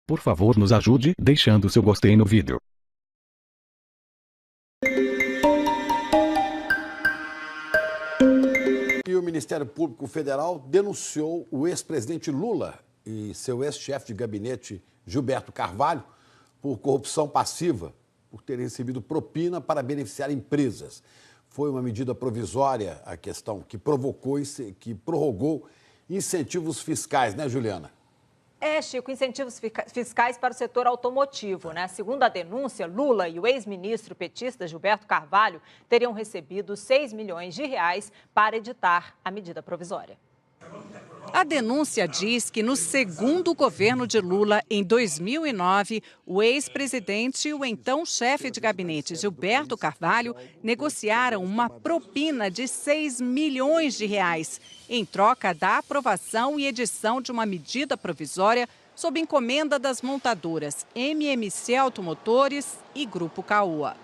Por favor, nos ajude deixando seu gostei no vídeo. E o Ministério Público Federal denunciou o ex-presidente Lula e seu ex-chefe de gabinete, Gilberto Carvalho, por corrupção passiva, por terem recebido propina para beneficiar empresas. Foi uma medida provisória, a questão, que prorrogou incentivos fiscais, né, Juliana? Chico, incentivos fiscais para o setor automotivo, né? Segundo a denúncia, Lula e o ex-ministro petista Gilberto Carvalho teriam recebido 6 milhões de reais para editar a medida provisória. A denúncia diz que no segundo governo de Lula, em 2009, o ex-presidente e o então chefe de gabinete Gilberto Carvalho negociaram uma propina de 6 milhões de reais em troca da aprovação e edição de uma medida provisória sob encomenda das montadoras MMC Automotores e Grupo Caoa.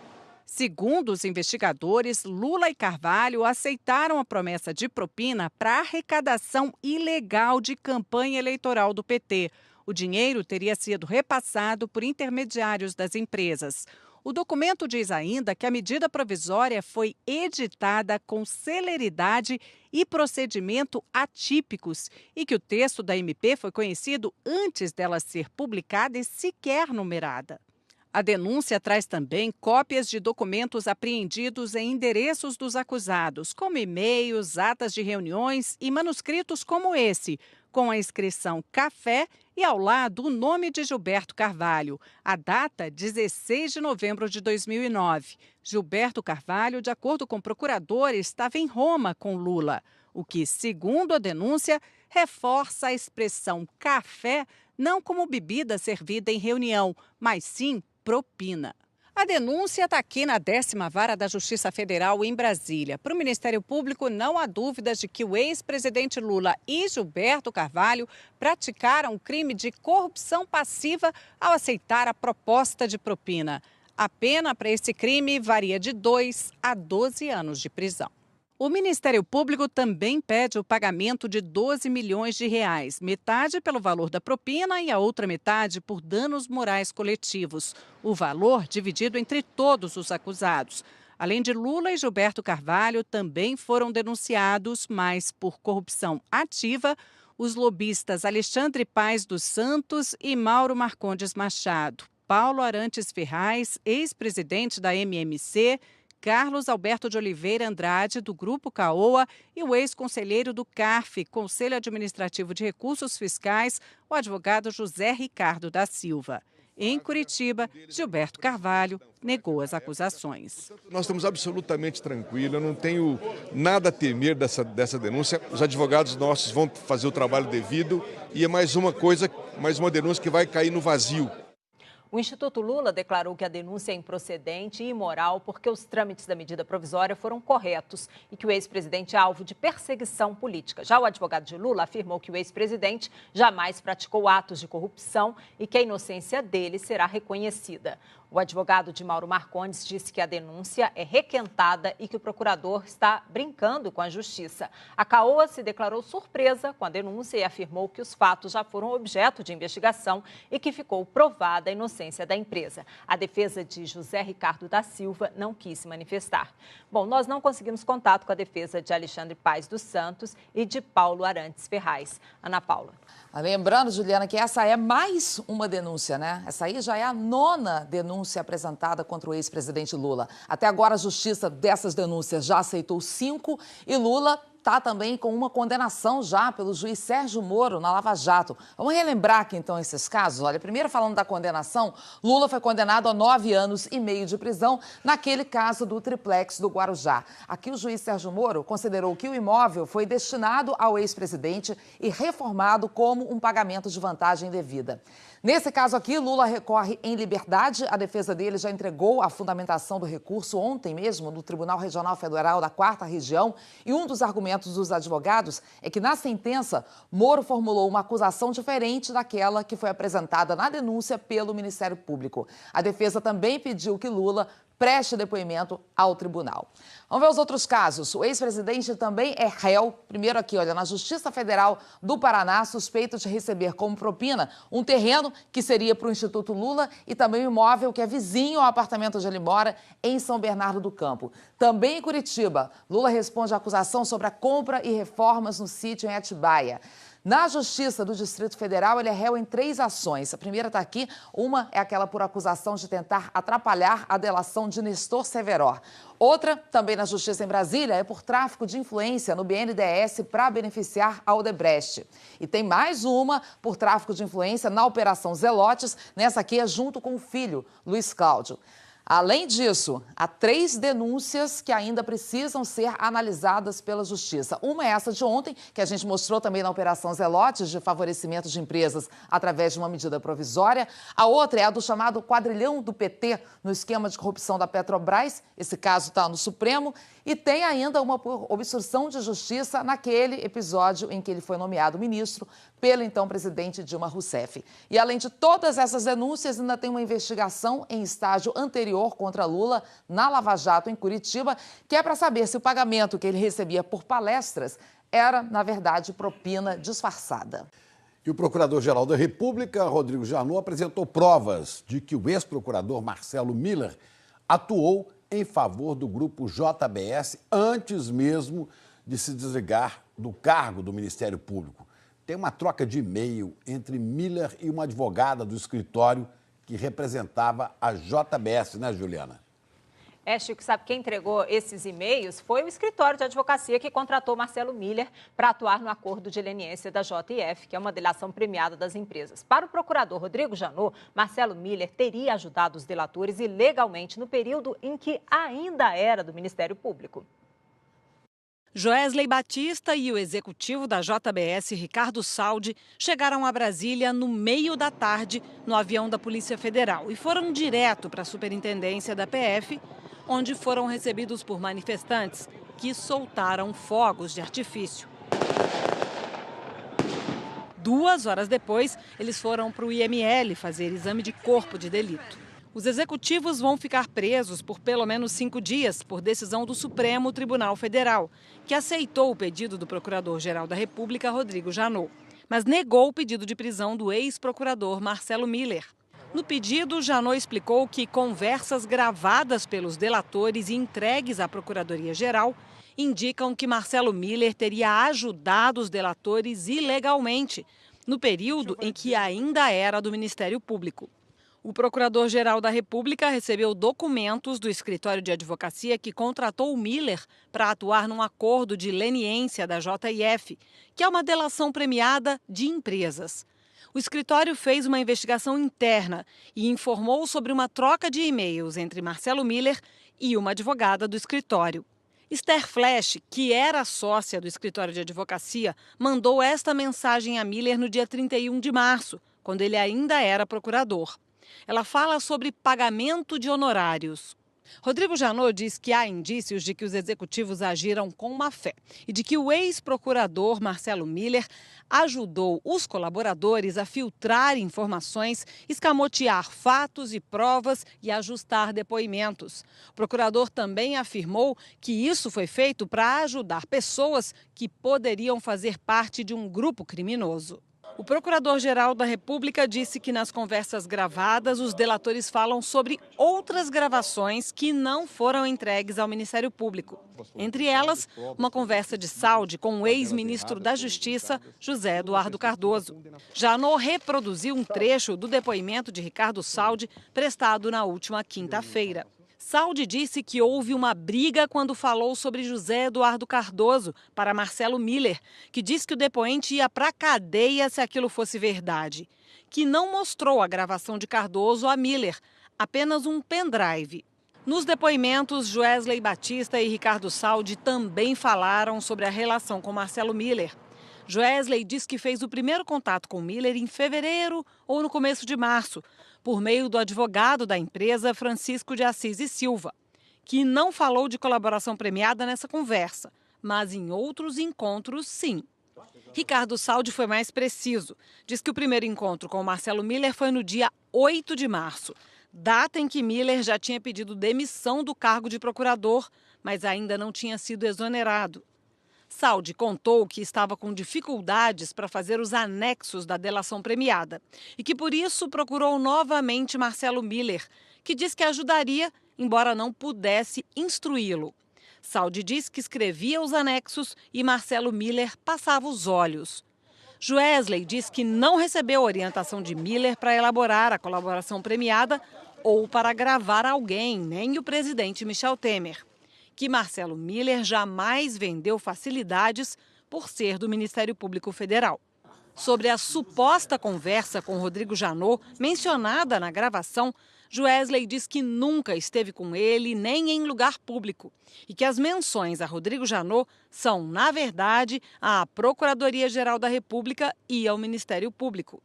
Segundo os investigadores, Lula e Carvalho aceitaram a promessa de propina para arrecadação ilegal de campanha eleitoral do PT. O dinheiro teria sido repassado por intermediários das empresas. O documento diz ainda que a medida provisória foi editada com celeridade e procedimento atípicos e que o texto da MP foi conhecido antes dela ser publicada e sequer numerada. A denúncia traz também cópias de documentos apreendidos em endereços dos acusados, como e-mails, atas de reuniões e manuscritos como esse, com a inscrição Café e ao lado o nome de Gilberto Carvalho. A data, 16 de novembro de 2009. Gilberto Carvalho, de acordo com o procurador, estava em Roma com Lula, o que, segundo a denúncia, reforça a expressão café não como bebida servida em reunião, mas sim propina. A denúncia está aqui na 10ª Vara da Justiça Federal em Brasília. Para o Ministério Público, não há dúvidas de que o ex-presidente Lula e Gilberto Carvalho praticaram crime de corrupção passiva ao aceitar a proposta de propina. A pena para esse crime varia de 2 a 12 anos de prisão. O Ministério Público também pede o pagamento de 12 milhões de reais, metade pelo valor da propina e a outra metade por danos morais coletivos. O valor dividido entre todos os acusados. Além de Lula e Gilberto Carvalho, também foram denunciados, mas por corrupção ativa, os lobistas Alexandre Paes dos Santos e Mauro Marcondes Machado, Paulo Arantes Ferraz, ex-presidente da MMC, Carlos Alberto de Oliveira Andrade, do Grupo Caoa, e o ex-conselheiro do CARF, Conselho Administrativo de Recursos Fiscais, o advogado José Ricardo da Silva. Em Curitiba, Gilberto Carvalho negou as acusações. Nós estamos absolutamente tranquilos, eu não tenho nada a temer dessa denúncia. Os advogados nossos vão fazer o trabalho devido e é mais uma denúncia que vai cair no vazio. O Instituto Lula declarou que a denúncia é improcedente e imoral porque os trâmites da medida provisória foram corretos e que o ex-presidente é alvo de perseguição política. Já o advogado de Lula afirmou que o ex-presidente jamais praticou atos de corrupção e que a inocência dele será reconhecida. O advogado de Mauro Marcondes disse que a denúncia é requentada e que o procurador está brincando com a justiça. A Caoa se declarou surpresa com a denúncia e afirmou que os fatos já foram objeto de investigação e que ficou provada a inocência da empresa. A defesa de José Ricardo da Silva não quis se manifestar. Bom, nós não conseguimos contato com a defesa de Alexandre Paes dos Santos e de Paulo Arantes Ferraz. Ana Paula. Lembrando, Juliana, que essa é mais uma denúncia, né? Essa aí já é a 9ª denúncia apresentada contra o ex-presidente Lula. Até agora, a justiça dessas denúncias já aceitou 5 e Lula está também com uma condenação já pelo juiz Sérgio Moro na Lava Jato. Vamos relembrar aqui, então, esses casos? Olha, primeiro falando da condenação, Lula foi condenado a 9 anos e meio de prisão naquele caso do triplex do Guarujá. Aqui o juiz Sérgio Moro considerou que o imóvel foi destinado ao ex-presidente e reformado como um pagamento de vantagem devida. Nesse caso aqui, Lula recorre em liberdade. A defesa dele já entregou a fundamentação do recurso ontem mesmo no Tribunal Regional Federal da 4ª Região. E um dos argumentos dos advogados é que, na sentença, Moro formulou uma acusação diferente daquela que foi apresentada na denúncia pelo Ministério Público. A defesa também pediu que Lula preste depoimento ao tribunal. Vamos ver os outros casos. O ex-presidente também é réu, primeiro aqui, olha, na Justiça Federal do Paraná, suspeito de receber como propina um terreno que seria para o Instituto Lula e também um imóvel que é vizinho ao apartamento onde ele mora, em São Bernardo do Campo. Também em Curitiba, Lula responde à acusação sobre a compra e reformas no sítio em Atibaia. Na Justiça do Distrito Federal, ele é réu em 3 ações. A primeira está aqui, uma é aquela por acusação de tentar atrapalhar a delação de Nestor Severo. Outra, também na Justiça em Brasília, é por tráfico de influência no BNDES para beneficiar a Odebrecht. E tem mais uma por tráfico de influência na Operação Zelotes, nessa aqui é junto com o filho, Luiz Cláudio. Além disso, há 3 denúncias que ainda precisam ser analisadas pela Justiça. Uma é essa de ontem, que a gente mostrou também na Operação Zelotes, de favorecimento de empresas através de uma medida provisória. A outra é a do chamado quadrilhão do PT no esquema de corrupção da Petrobras. Esse caso está no Supremo. E tem ainda uma por obstrução de justiça naquele episódio em que ele foi nomeado ministro pelo então presidente Dilma Rousseff. E além de todas essas denúncias, ainda tem uma investigação em estágio anterior contra Lula na Lava Jato, em Curitiba, que é para saber se o pagamento que ele recebia por palestras era, na verdade, propina disfarçada. E o Procurador-Geral da República, Rodrigo Janot, apresentou provas de que o ex-procurador Marcelo Miller atuou em favor do grupo JBS antes mesmo de se desligar do cargo do Ministério Público. Tem uma troca de e-mail entre Miller e uma advogada do escritório que representava a JBS, né, Juliana? Chico, sabe quem entregou esses e-mails? Foi o escritório de advocacia que contratou Marcelo Miller para atuar no acordo de leniência da JF, que é uma delação premiada das empresas. Para o procurador Rodrigo Janot, Marcelo Miller teria ajudado os delatores ilegalmente no período em que ainda era do Ministério Público. Joesley Batista e o executivo da JBS, Ricardo Saldi, chegaram a Brasília no meio da tarde no avião da Polícia Federal e foram direto para a superintendência da PF, onde foram recebidos por manifestantes que soltaram fogos de artifício. 2 horas depois, eles foram para o IML fazer exame de corpo de delito. Os executivos vão ficar presos por pelo menos 5 dias, por decisão do Supremo Tribunal Federal, que aceitou o pedido do Procurador-Geral da República, Rodrigo Janot, mas negou o pedido de prisão do ex-procurador Marcelo Miller. No pedido, Janot explicou que conversas gravadas pelos delatores e entregues à Procuradoria-Geral indicam que Marcelo Miller teria ajudado os delatores ilegalmente, no período em que ainda era do Ministério Público. O Procurador-Geral da República recebeu documentos do escritório de advocacia que contratou o Miller para atuar num acordo de leniência da JF, que é uma delação premiada de empresas. O escritório fez uma investigação interna e informou sobre uma troca de e-mails entre Marcelo Miller e uma advogada do escritório. Esther Flash, que era sócia do escritório de advocacia, mandou esta mensagem a Miller no dia 31 de março, quando ele ainda era procurador. Ela fala sobre pagamento de honorários. Rodrigo Janot diz que há indícios de que os executivos agiram com má fé e de que o ex-procurador Marcelo Miller ajudou os colaboradores a filtrar informações, escamotear fatos e provas e ajustar depoimentos. O procurador também afirmou que isso foi feito para ajudar pessoas que poderiam fazer parte de um grupo criminoso. O Procurador-Geral da República disse que nas conversas gravadas, os delatores falam sobre outras gravações que não foram entregues ao Ministério Público. Entre elas, uma conversa de Saldi com o ex-ministro da Justiça, José Eduardo Cardoso. Janot reproduziu um trecho do depoimento de Ricardo Saldi, prestado na última quinta-feira. Saldi disse que houve uma briga quando falou sobre José Eduardo Cardoso para Marcelo Miller, que diz que o depoente ia para a cadeia se aquilo fosse verdade, que não mostrou a gravação de Cardoso a Miller, apenas um pendrive. Nos depoimentos, Joesley Batista e Ricardo Saldi também falaram sobre a relação com Marcelo Miller. Joesley diz que fez o primeiro contato com Miller em fevereiro ou no começo de março, por meio do advogado da empresa, Francisco de Assis e Silva, que não falou de colaboração premiada nessa conversa, mas em outros encontros, sim. Ricardo Saldi foi mais preciso. Diz que o primeiro encontro com Marcelo Miller foi no dia 8 de março. data em que Miller já tinha pedido demissão do cargo de procurador, mas ainda não tinha sido exonerado. Saldi contou que estava com dificuldades para fazer os anexos da delação premiada e que, por isso, procurou novamente Marcelo Miller, que diz que ajudaria, embora não pudesse instruí-lo. Saldi diz que escrevia os anexos e Marcelo Miller passava os olhos. Joesley diz que não recebeu orientação de Miller para elaborar a colaboração premiada ou para gravar alguém, nem o presidente Michel Temer. Que Marcelo Miller jamais vendeu facilidades por ser do Ministério Público Federal. Sobre a suposta conversa com Rodrigo Janot, mencionada na gravação, Joesley diz que nunca esteve com ele nem em lugar público e que as menções a Rodrigo Janot são, na verdade, à Procuradoria-Geral da República e ao Ministério Público.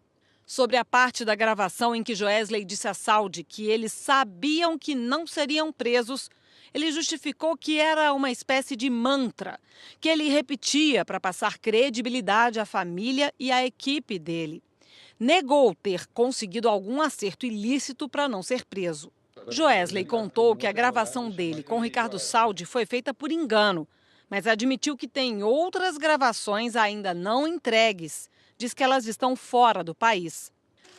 Sobre a parte da gravação em que Joesley disse a Saldi que eles sabiam que não seriam presos, ele justificou que era uma espécie de mantra, que ele repetia para passar credibilidade à família e à equipe dele. Negou ter conseguido algum acerto ilícito para não ser preso. Joesley contou que a gravação dele com Ricardo Saldi foi feita por engano, mas admitiu que tem outras gravações ainda não entregues. Diz que elas estão fora do país.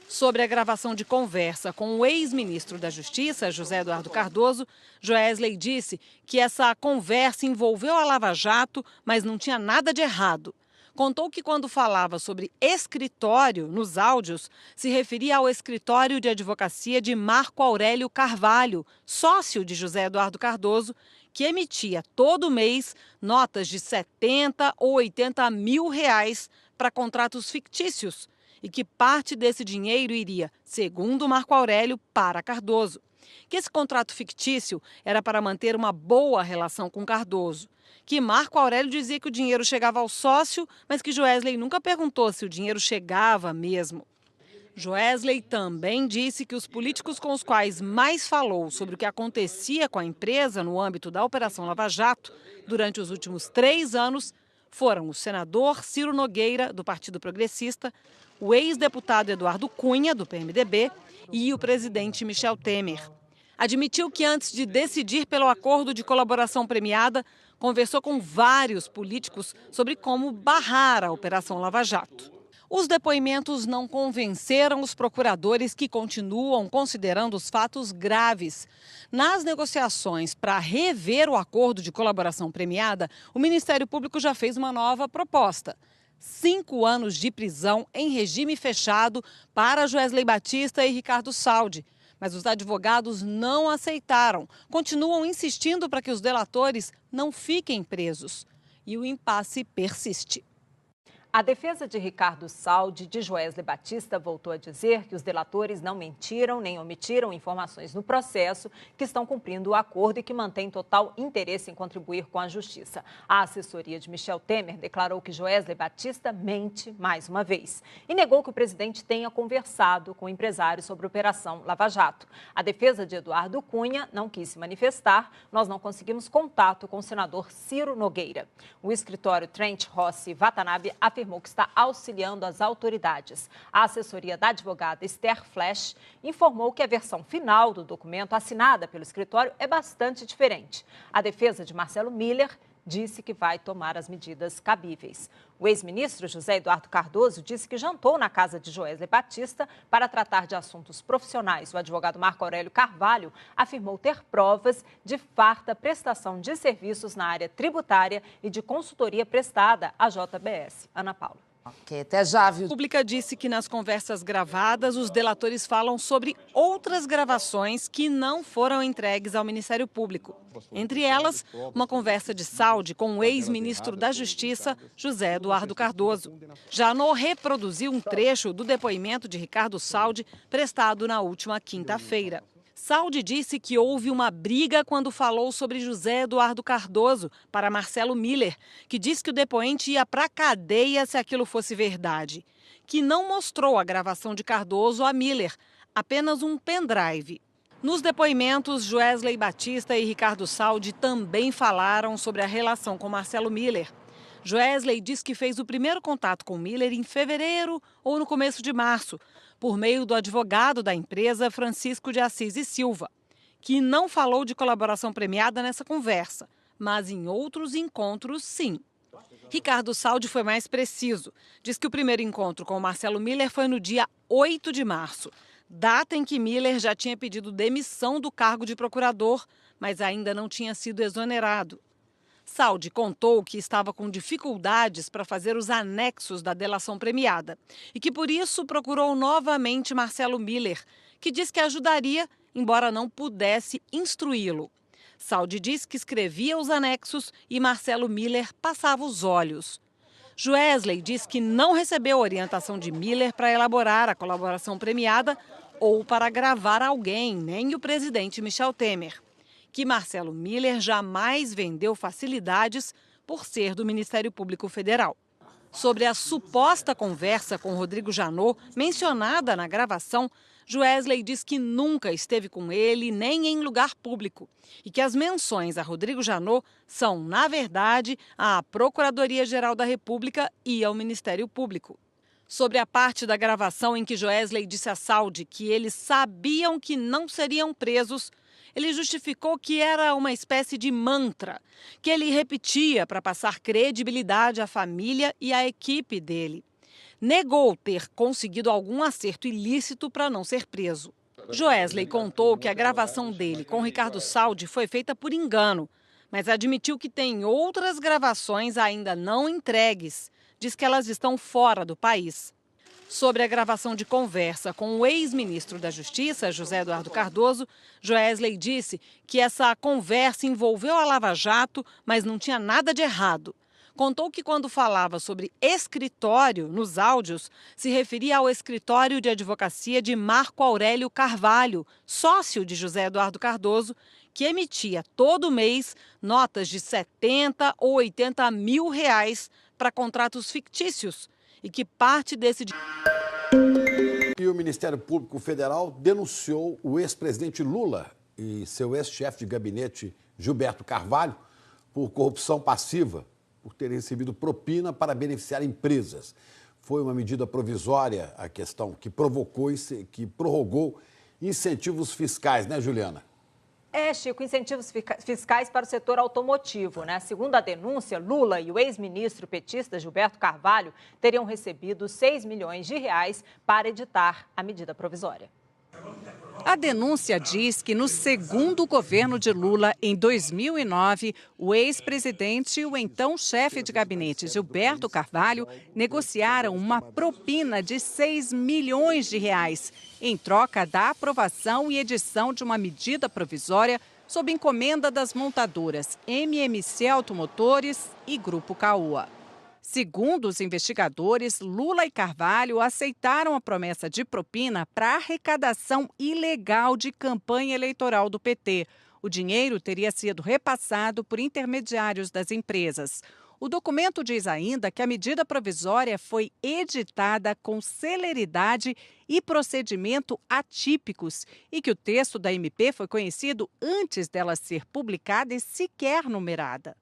Sobre a gravação de conversa com o ex-ministro da Justiça, José Eduardo Cardoso, Joesley disse que essa conversa envolveu a Lava Jato, mas não tinha nada de errado. Contou que quando falava sobre escritório nos áudios, se referia ao escritório de advocacia de Marco Aurélio Carvalho, sócio de José Eduardo Cardoso, que emitia todo mês notas de 70 ou 80 mil reais para contratos fictícios e que parte desse dinheiro iria, segundo Marco Aurélio, para Cardoso. Que esse contrato fictício era para manter uma boa relação com Cardoso. Que Marco Aurélio dizia que o dinheiro chegava ao sócio, mas que Joesley nunca perguntou se o dinheiro chegava mesmo. Joesley também disse que os políticos com os quais mais falou sobre o que acontecia com a empresa no âmbito da Operação Lava Jato durante os últimos 3 anos foram o senador Ciro Nogueira, do Partido Progressista, o ex-deputado Eduardo Cunha, do PMDB, e o presidente Michel Temer. Admitiu que antes de decidir pelo acordo de colaboração premiada, conversou com vários políticos sobre como barrar a Operação Lava Jato. Os depoimentos não convenceram os procuradores, que continuam considerando os fatos graves. Nas negociações para rever o acordo de colaboração premiada, o Ministério Público já fez uma nova proposta: 5 anos de prisão em regime fechado para Joesley Batista e Ricardo Saldi. Mas os advogados não aceitaram, continuam insistindo para que os delatores não fiquem presos. E o impasse persiste. A defesa de Ricardo Saldi e de Joesley Batista voltou a dizer que os delatores não mentiram nem omitiram informações no processo, que estão cumprindo o acordo e que mantêm total interesse em contribuir com a justiça. A assessoria de Michel Temer declarou que Joesley Batista mente mais uma vez e negou que o presidente tenha conversado com empresários sobre a Operação Lava Jato. A defesa de Eduardo Cunha não quis se manifestar. Nós não conseguimos contato com o senador Ciro Nogueira. O escritório Trent Rossi Watanabe afirmou que está auxiliando as autoridades. A assessoria da advogada Esther Flash informou que a versão final do documento assinada pelo escritório é bastante diferente. A defesa de Marcelo Miller disse que vai tomar as medidas cabíveis. O ex-ministro José Eduardo Cardoso disse que jantou na casa de Joesley Batista para tratar de assuntos profissionais. O advogado Marco Aurélio Carvalho afirmou ter provas de farta prestação de serviços na área tributária e de consultoria prestada à JBS. Ana Paula. Ok, até já, viu? A Pública disse que nas conversas gravadas, os delatores falam sobre outras gravações que não foram entregues ao Ministério Público. Entre elas, uma conversa de Saldi com o ex-ministro da Justiça, José Eduardo Cardoso. Janot reproduziu um trecho do depoimento de Ricardo Saldi, prestado na última quinta-feira. Saldi disse que houve uma briga quando falou sobre José Eduardo Cardoso para Marcelo Miller, que disse que o depoente ia para a cadeia se aquilo fosse verdade. Que não mostrou a gravação de Cardoso a Miller, apenas um pendrive. Nos depoimentos, Joesley Batista e Ricardo Saldi também falaram sobre a relação com Marcelo Miller. Joesley diz que fez o primeiro contato com Miller em fevereiro ou no começo de março, por meio do advogado da empresa, Francisco de Assis e Silva, que não falou de colaboração premiada nessa conversa, mas em outros encontros, sim. Ricardo Saldi foi mais preciso. Diz que o primeiro encontro com o Marcelo Miller foi no dia 8 de março, data em que Miller já tinha pedido demissão do cargo de procurador, mas ainda não tinha sido exonerado. Saldi contou que estava com dificuldades para fazer os anexos da delação premiada e que, por isso, procurou novamente Marcelo Miller, que diz que ajudaria, embora não pudesse instruí-lo. Saldi diz que escrevia os anexos e Marcelo Miller passava os olhos. Joesley diz que não recebeu orientação de Miller para elaborar a colaboração premiada ou para gravar alguém, nem o presidente Michel Temer. Que Marcelo Miller jamais vendeu facilidades por ser do Ministério Público Federal. Sobre a suposta conversa com Rodrigo Janot, mencionada na gravação, Joesley diz que nunca esteve com ele nem em lugar público e que as menções a Rodrigo Janot são, na verdade, à Procuradoria-Geral da República e ao Ministério Público. Sobre a parte da gravação em que Joesley disse a Saldi que eles sabiam que não seriam presos, ele justificou que era uma espécie de mantra, que ele repetia para passar credibilidade à família e à equipe dele. Negou ter conseguido algum acerto ilícito para não ser preso. Joesley contou que a gravação dele com Ricardo Saldi foi feita por engano, mas admitiu que tem outras gravações ainda não entregues. Diz que elas estão fora do país. Sobre a gravação de conversa com o ex-ministro da Justiça, José Eduardo Cardoso, Joesley disse que essa conversa envolveu a Lava Jato, mas não tinha nada de errado. Contou que quando falava sobre escritório nos áudios, se referia ao escritório de advocacia de Marco Aurélio Carvalho, sócio de José Eduardo Cardoso, que emitia todo mês notas de 70 ou 80 mil reais para contratos fictícios e que parte desse E o Ministério Público Federal denunciou o ex-presidente Lula e seu ex-chefe de gabinete, Gilberto Carvalho, por corrupção passiva, por terem recebido propina para beneficiar empresas. Foi uma medida provisória, a questão, que que prorrogou incentivos fiscais, né, Juliana? Chico, incentivos fiscais para o setor automotivo, né? Segundo a denúncia, Lula e o ex-ministro petista Gilberto Carvalho teriam recebido 6 milhões de reais para editar a medida provisória. A denúncia diz que no segundo governo de Lula, em 2009, o ex-presidente e o então chefe de gabinete Gilberto Carvalho negociaram uma propina de 6 milhões de reais em troca da aprovação e edição de uma medida provisória sob encomenda das montadoras MMC Automotores e Grupo Caoa. Segundo os investigadores, Lula e Carvalho aceitaram a promessa de propina para arrecadação ilegal de campanha eleitoral do PT. O dinheiro teria sido repassado por intermediários das empresas. O documento diz ainda que a medida provisória foi editada com celeridade e procedimento atípicos e que o texto da MP foi conhecido antes dela ser publicada e sequer numerada.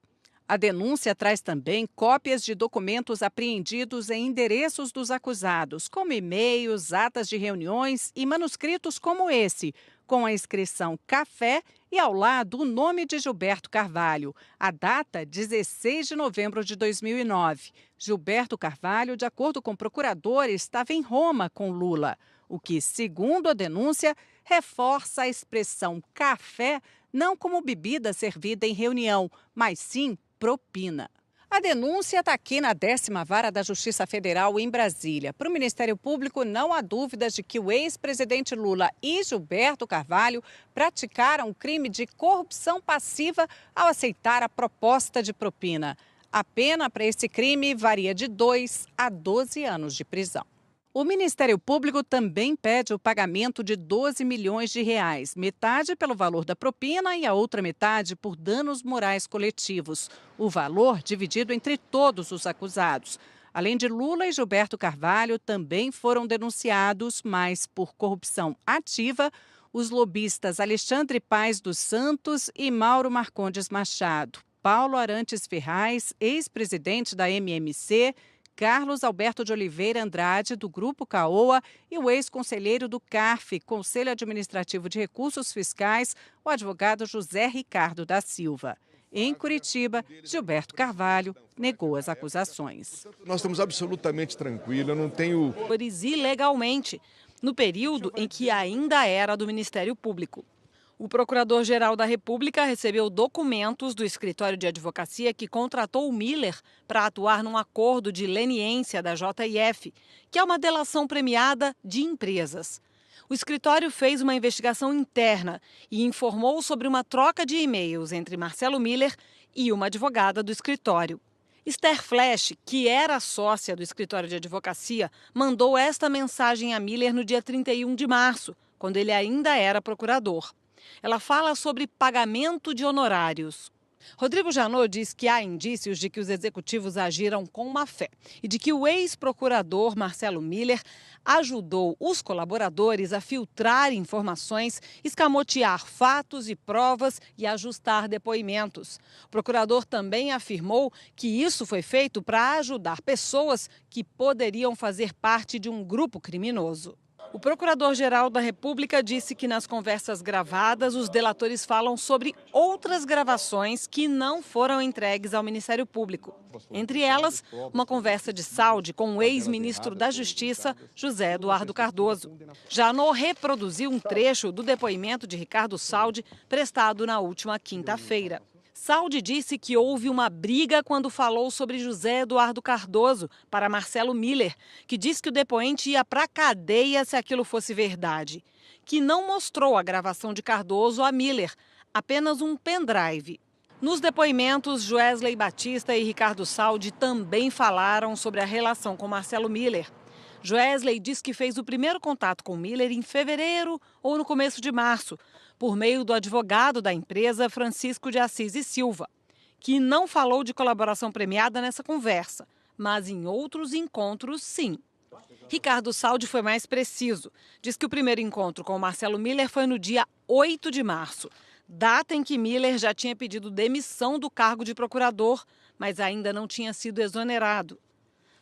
A denúncia traz também cópias de documentos apreendidos em endereços dos acusados, como e-mails, atas de reuniões e manuscritos como esse, com a inscrição Café e ao lado o nome de Gilberto Carvalho. A data, 16 de novembro de 2009. Gilberto Carvalho, de acordo com o procurador, estava em Roma com Lula, o que, segundo a denúncia, reforça a expressão café não como bebida servida em reunião, mas sim propina. A denúncia está aqui na 10ª Vara da Justiça Federal em Brasília. Para o Ministério Público, não há dúvidas de que o ex-presidente Lula e Gilberto Carvalho praticaram crime de corrupção passiva ao aceitar a proposta de propina. A pena para esse crime varia de 2 a 12 anos de prisão. O Ministério Público também pede o pagamento de 12 milhões de reais, metade pelo valor da propina e a outra metade por danos morais coletivos. O valor dividido entre todos os acusados. Além de Lula e Gilberto Carvalho, também foram denunciados, mas por corrupção ativa, os lobistas Alexandre Paes dos Santos e Mauro Marcondes Machado, Paulo Arantes Ferraz, ex-presidente da MMC, Carlos Alberto de Oliveira Andrade, do Grupo Caoa, e o ex-conselheiro do CARF, Conselho Administrativo de Recursos Fiscais, o advogado José Ricardo da Silva. Em Curitiba, Gilberto Carvalho negou as acusações. Nós estamos absolutamente tranquilos, eu não tenho... Ilegalmente, no período em que ainda era do Ministério Público. O Procurador-Geral da República recebeu documentos do escritório de advocacia que contratou o Miller para atuar num acordo de leniência da JF, que é uma delação premiada de empresas. O escritório fez uma investigação interna e informou sobre uma troca de e-mails entre Marcelo Miller e uma advogada do escritório. Esther Flash, que era sócia do escritório de advocacia, mandou esta mensagem a Miller no dia 31 de março, quando ele ainda era procurador. Ela fala sobre pagamento de honorários. Rodrigo Janot diz que há indícios de que os executivos agiram com má fé e de que o ex-procurador Marcelo Miller ajudou os colaboradores a filtrar informações, escamotear fatos e provas e ajustar depoimentos. O procurador também afirmou que isso foi feito para ajudar pessoas que poderiam fazer parte de um grupo criminoso. O Procurador-Geral da República disse que nas conversas gravadas, os delatores falam sobre outras gravações que não foram entregues ao Ministério Público. Entre elas, uma conversa de Saldi com o ex-ministro da Justiça, José Eduardo Cardoso. Janot reproduziu um trecho do depoimento de Ricardo Saldi, prestado na última quinta-feira. Saldi disse que houve uma briga quando falou sobre José Eduardo Cardoso para Marcelo Miller, que diz que o depoente ia para a cadeia se aquilo fosse verdade, que não mostrou a gravação de Cardoso a Miller, apenas um pendrive. Nos depoimentos, Joesley Batista e Ricardo Saldi também falaram sobre a relação com Marcelo Miller. Joesley diz que fez o primeiro contato com Miller em fevereiro ou no começo de março, por meio do advogado da empresa, Francisco de Assis e Silva, que não falou de colaboração premiada nessa conversa, mas em outros encontros, sim. Ricardo Saldi foi mais preciso. Diz que o primeiro encontro com Marcelo Miller foi no dia 8 de março, data em que Miller já tinha pedido demissão do cargo de procurador, mas ainda não tinha sido exonerado.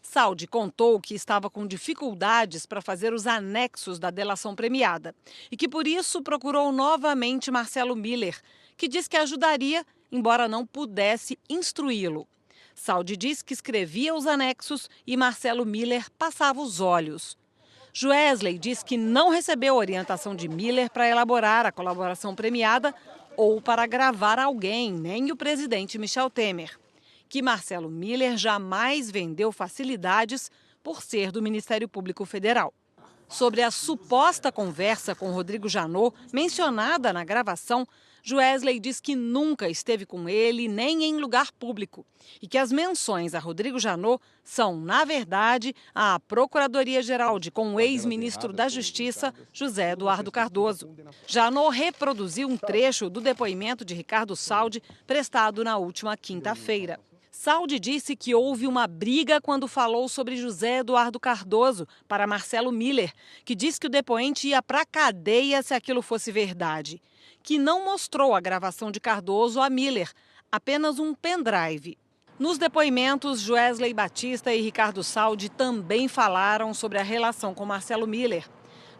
Saldi contou que estava com dificuldades para fazer os anexos da delação premiada e que, por isso, procurou novamente Marcelo Miller, que diz que ajudaria, embora não pudesse instruí-lo. Saldi diz que escrevia os anexos e Marcelo Miller passava os olhos. Joesley diz que não recebeu orientação de Miller para elaborar a colaboração premiada ou para gravar alguém, nem o presidente Michel Temer. Que Marcelo Miller jamais vendeu facilidades por ser do Ministério Público Federal. Sobre a suposta conversa com Rodrigo Janot, mencionada na gravação, Joesley diz que nunca esteve com ele nem em lugar público e que as menções a Rodrigo Janot são, na verdade, à Procuradoria-Geral com o ex-ministro da Justiça, José Eduardo Cardoso. Janot reproduziu um trecho do depoimento de Ricardo Saldi, prestado na última quinta-feira. Saldi disse que houve uma briga quando falou sobre José Eduardo Cardoso para Marcelo Miller, que diz que o depoente ia para a cadeia se aquilo fosse verdade, que não mostrou a gravação de Cardoso a Miller, apenas um pendrive. Nos depoimentos, Joesley Batista e Ricardo Saldi também falaram sobre a relação com Marcelo Miller.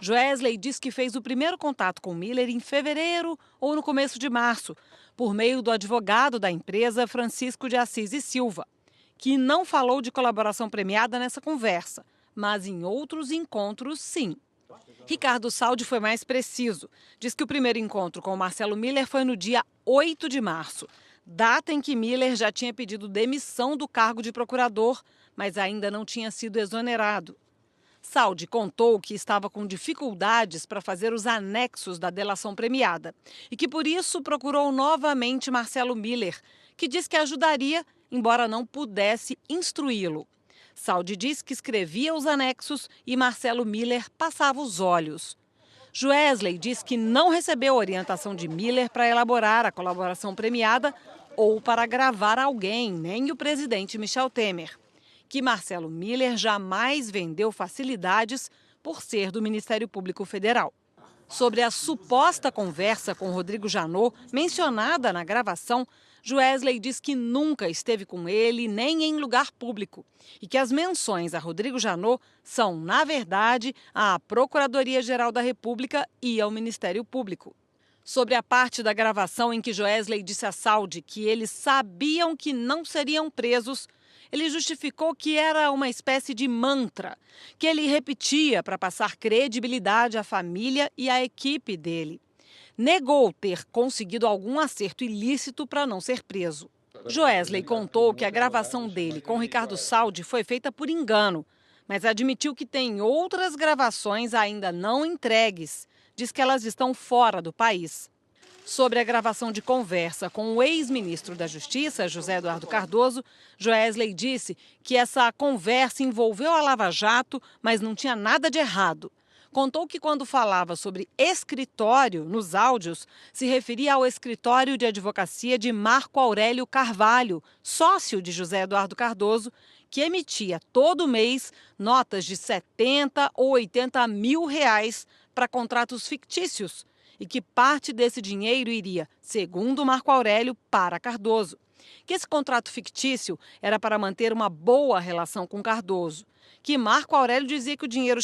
Joesley diz que fez o primeiro contato com Miller em fevereiro ou no começo de março, por meio do advogado da empresa, Francisco de Assis e Silva, que não falou de colaboração premiada nessa conversa, mas em outros encontros, sim. Ricardo Saldi foi mais preciso. Diz que o primeiro encontro com Marcelo Miller foi no dia 8 de março, data em que Miller já tinha pedido demissão do cargo de procurador, mas ainda não tinha sido exonerado. Saldi contou que estava com dificuldades para fazer os anexos da delação premiada e que, por isso, procurou novamente Marcelo Miller, que diz que ajudaria, embora não pudesse instruí-lo. Saldi diz que escrevia os anexos e Marcelo Miller passava os olhos. Joesley diz que não recebeu orientação de Miller para elaborar a colaboração premiada ou para gravar alguém, nem o presidente Michel Temer. Que Marcelo Miller jamais vendeu facilidades por ser do Ministério Público Federal. Sobre a suposta conversa com Rodrigo Janot, mencionada na gravação, Joesley diz que nunca esteve com ele nem em lugar público e que as menções a Rodrigo Janot são, na verdade, à Procuradoria-Geral da República e ao Ministério Público. Sobre a parte da gravação em que Joesley disse à Saúde que eles sabiam que não seriam presos, ele justificou que era uma espécie de mantra, que ele repetia para passar credibilidade à família e à equipe dele. Negou ter conseguido algum acerto ilícito para não ser preso. Joesley contou que a gravação dele com Ricardo Saúde foi feita por engano, mas admitiu que tem outras gravações ainda não entregues. Diz que elas estão fora do país. Sobre a gravação de conversa com o ex-ministro da Justiça, José Eduardo Cardoso, Joesley disse que essa conversa envolveu a Lava Jato, mas não tinha nada de errado. Contou que quando falava sobre escritório nos áudios, se referia ao escritório de advocacia de Marco Aurélio Carvalho, sócio de José Eduardo Cardoso, que emitia todo mês notas de 70 ou 80 mil reais para contratos fictícios e que parte desse dinheiro iria, segundo Marco Aurélio, para Cardoso. Que esse contrato fictício era para manter uma boa relação com Cardoso. Que Marco Aurélio dizia que o dinheiro